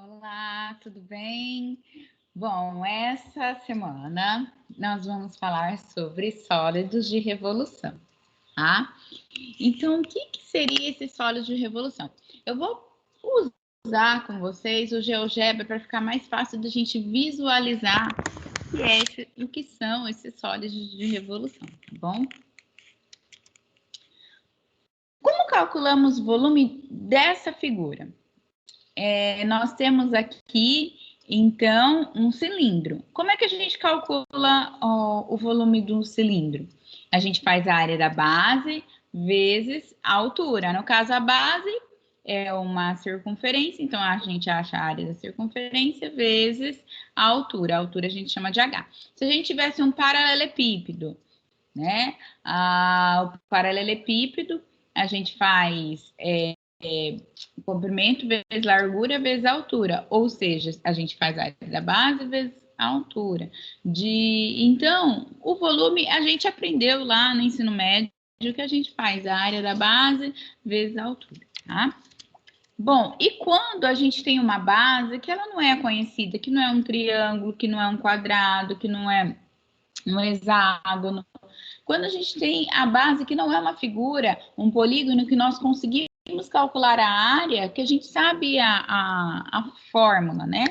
Olá, tudo bem? Bom, essa semana nós vamos falar sobre sólidos de revolução, tá? Então, o que seria esse sólido de revolução? Eu vou usar com vocês o GeoGebra para ficar mais fácil da gente visualizar o que são esses sólidos de revolução, tá bom? Como calculamos o volume dessa figura? Nós temos aqui, então, um cilindro. Como é que a gente calcula o volume do cilindro? A gente faz a área da base vezes a altura. No caso, a base é uma circunferência, então a gente acha a área da circunferência vezes a altura. A altura a gente chama de H. Se a gente tivesse um paralelepípedo, né? O paralelepípedo, a gente faz comprimento vezes largura vezes altura, ou seja, a gente faz a área da base vezes a altura. Então, o volume a gente aprendeu lá no ensino médio que a gente faz a área da base vezes a altura, tá? Bom, e quando a gente tem uma base que ela não é conhecida, que não é um triângulo, que não é um quadrado, que não é um hexágono, quando a gente tem a base que não é uma figura, um polígono que nós conseguimos calcular a área, que a gente sabe a fórmula, né?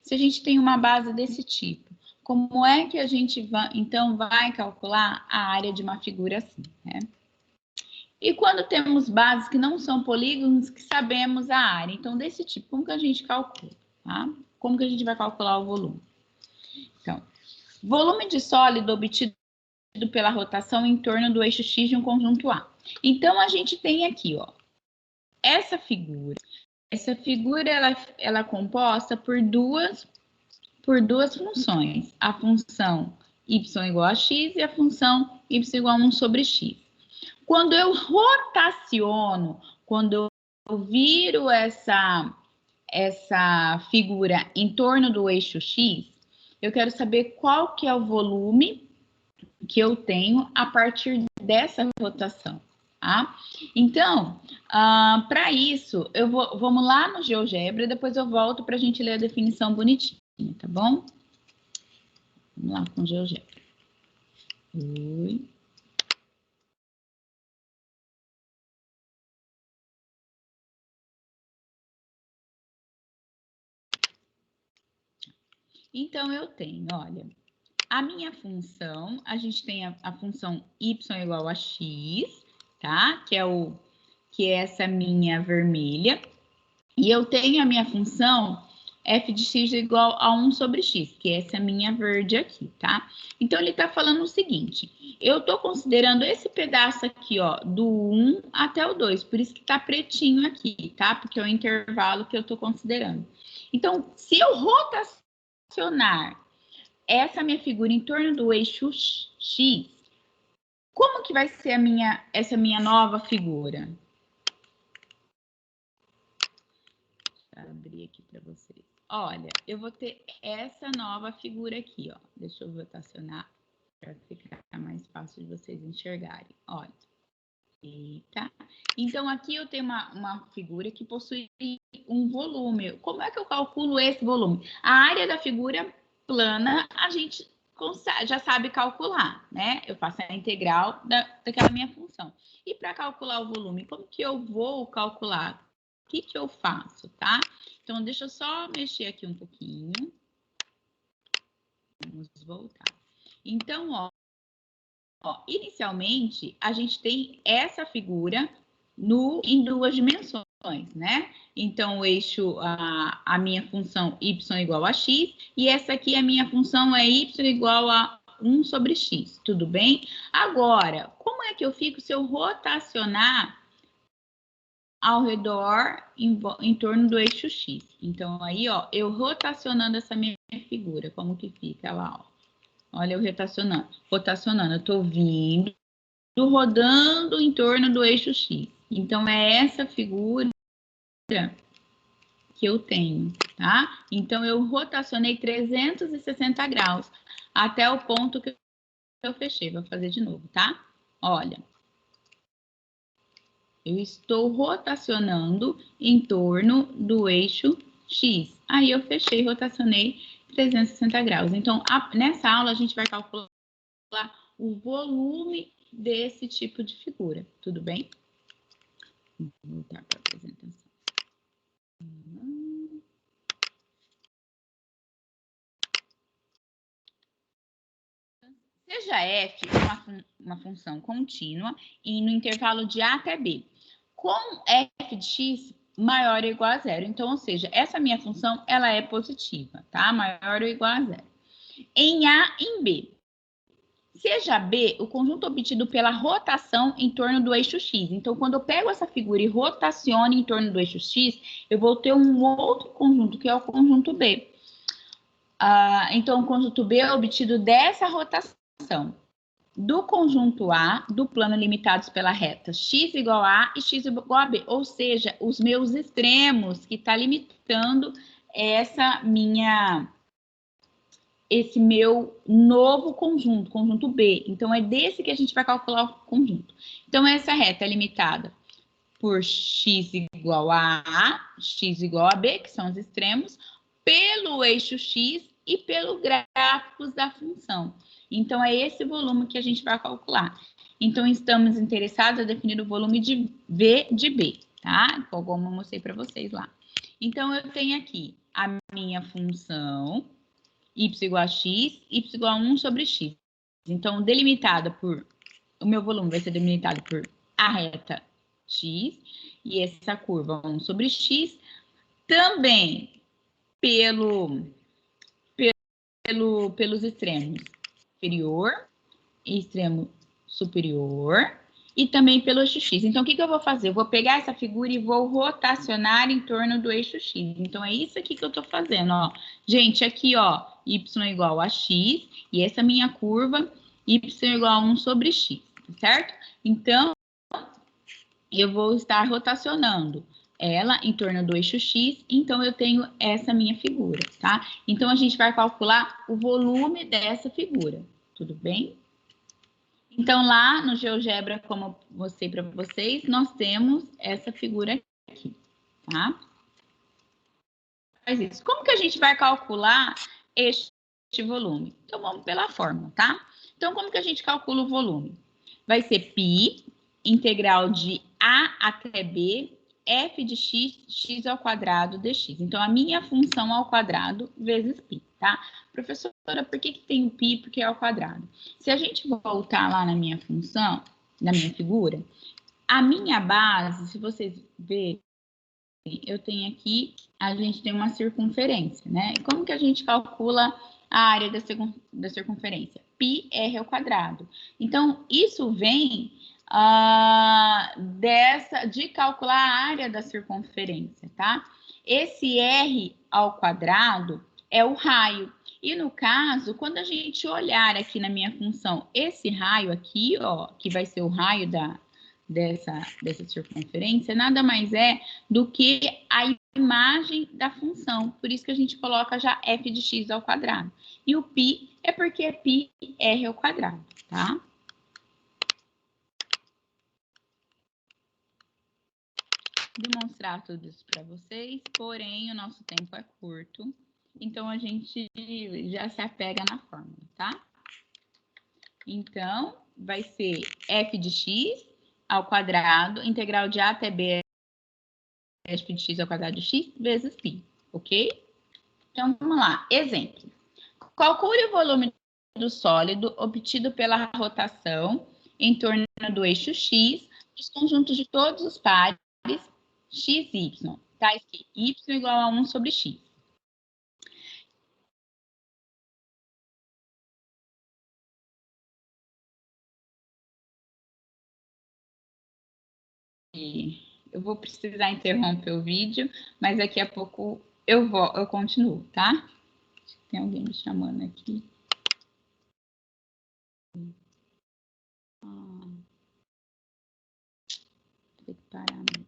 Se a gente tem uma base desse tipo, como é que a gente então vai calcular a área de uma figura assim, né? E quando temos bases que não são polígonos, que sabemos a área. Então, desse tipo, como que a gente calcula, tá? Como que a gente vai calcular o volume? Então, volume de sólido obtido pela rotação em torno do eixo X de um conjunto A. Então, a gente tem aqui, ó, essa figura. Essa figura, ela é composta por duas funções. A função y igual a x e a função y igual a 1 sobre x. Quando eu rotaciono, quando eu viro essa figura em torno do eixo x, eu quero saber qual que é o volume que eu tenho a partir dessa rotação, tá? Então, para isso, vamos lá no GeoGebra, depois eu volto para a gente ler a definição bonitinha, tá bom? Vamos lá com o GeoGebra. Oi. Então, eu tenho, olha, a minha função, a gente tem a função y igual a x, tá? Que é essa minha vermelha. E eu tenho a minha função f de x igual a 1 sobre x, que é essa minha verde aqui, tá? Então, ele tá falando o seguinte, eu tô considerando esse pedaço aqui, ó, do 1 até o 2, por isso que tá pretinho aqui, tá? Porque é o intervalo que eu tô considerando. Então, se eu rotacionar essa minha figura em torno do eixo X, como que vai ser essa minha nova figura? Vou abrir aqui para vocês. Olha, eu vou ter essa nova figura aqui, ó. Deixa eu rotacionar para ficar mais fácil de vocês enxergarem. Olha. Eita. Então, aqui eu tenho uma figura que possui um volume. Como é que eu calculo esse volume? A área da figura plana, a gente já sabe calcular, né? Eu faço a integral daquela minha função. E para calcular o volume, como que eu vou calcular? O que eu faço, tá? Então, deixa eu só mexer aqui um pouquinho. Vamos voltar. Então, ó, inicialmente, a gente tem essa figura em duas dimensões, né? Então, o eixo, a minha função y igual a x, e essa aqui, a minha função é y igual a 1 sobre x, tudo bem? Agora, como é que eu fico se eu rotacionar ao redor, em torno do eixo x? Então, aí, ó, eu rotacionando essa minha figura, como que fica lá, ó. Olha, eu rotacionando, eu tô vindo, rodando em torno do eixo X. Então, é essa figura que eu tenho, tá? Então, eu rotacionei 360 graus até o ponto que eu fechei. Vou fazer de novo, tá? Olha, eu estou rotacionando em torno do eixo X. Aí eu fechei, rotacionei 360 graus. Então, nessa aula, a gente vai calcular o volume desse tipo de figura. Tudo bem? Vou voltar para a apresentação. Seja f uma função contínua e no intervalo de a até b, com f de x maior ou igual a zero. Então, ou seja, essa minha função, ela é positiva, tá? Maior ou igual a zero. Em a e em b. Seja B o conjunto obtido pela rotação em torno do eixo X. Então, quando eu pego essa figura e rotaciono em torno do eixo X, eu vou ter um outro conjunto, que é o conjunto B. Então, o conjunto B é obtido dessa rotação do conjunto A, do plano limitados pela reta x igual a A e x igual a B. Ou seja, os meus extremos, que está limitando esse meu novo conjunto B. Então, é desse que a gente vai calcular o conjunto. Então, essa reta é limitada por x igual a A, x igual a B, que são os extremos, pelo eixo x e pelo gráficos da função. Então, é esse volume que a gente vai calcular. Então, estamos interessados a definir o volume de V de B, tá? Como eu mostrei para vocês lá. Então, eu tenho aqui a minha função y igual a x, y igual a 1 sobre x. Então, o meu volume vai ser delimitado por a reta x e essa curva 1 sobre x, também pelos extremos inferior e extremo superior, e também pelo eixo x. Então, o que eu vou fazer? Eu vou pegar essa figura e vou rotacionar em torno do eixo x. Então, é isso aqui que eu estou fazendo, ó. Gente, aqui, ó, y igual a x, e essa minha curva, y igual a 1 sobre x, certo? Então, eu vou estar rotacionando ela em torno do eixo x, então eu tenho essa minha figura, tá? Então, a gente vai calcular o volume dessa figura, tudo bem? Então, lá no GeoGebra, como eu mostrei para vocês, nós temos essa figura aqui, tá? Faz isso. Como que a gente vai calcular este volume? Então, vamos pela fórmula, tá? Então, como que a gente calcula o volume? Vai ser π, integral de A até B, f de x, x ao quadrado dx. Então, a minha função ao quadrado vezes π, tá? Professora, por que tem o π? Porque é ao quadrado. Se a gente voltar lá na minha função, na minha figura, a minha base, se vocês verem, eu tenho aqui, a gente tem uma circunferência, né? E como que a gente calcula a área da circunferência? πr ao quadrado. Então, isso vem de calcular a área da circunferência, tá? Esse r ao quadrado é o raio. E no caso, quando a gente olhar aqui na minha função, esse raio aqui, ó, que vai ser o raio dessa circunferência, nada mais é do que a imagem da função. Por isso que a gente coloca já f de x ao quadrado. E o π é porque é πr ao quadrado, tá? Demonstrar tudo isso para vocês, porém o nosso tempo é curto, então a gente já se apega na fórmula, tá? Então, vai ser f de x ao quadrado, integral de a até b, f de x ao quadrado de x, vezes π, ok? Então, vamos lá. Exemplo. Calcule o volume do sólido obtido pela rotação em torno do eixo x dos conjuntos de todos os pares x e y, tais que y igual a 1 sobre x. Eu vou precisar interromper o vídeo, mas daqui a pouco eu continuo, tá? Tem alguém me chamando aqui. Tem que parar.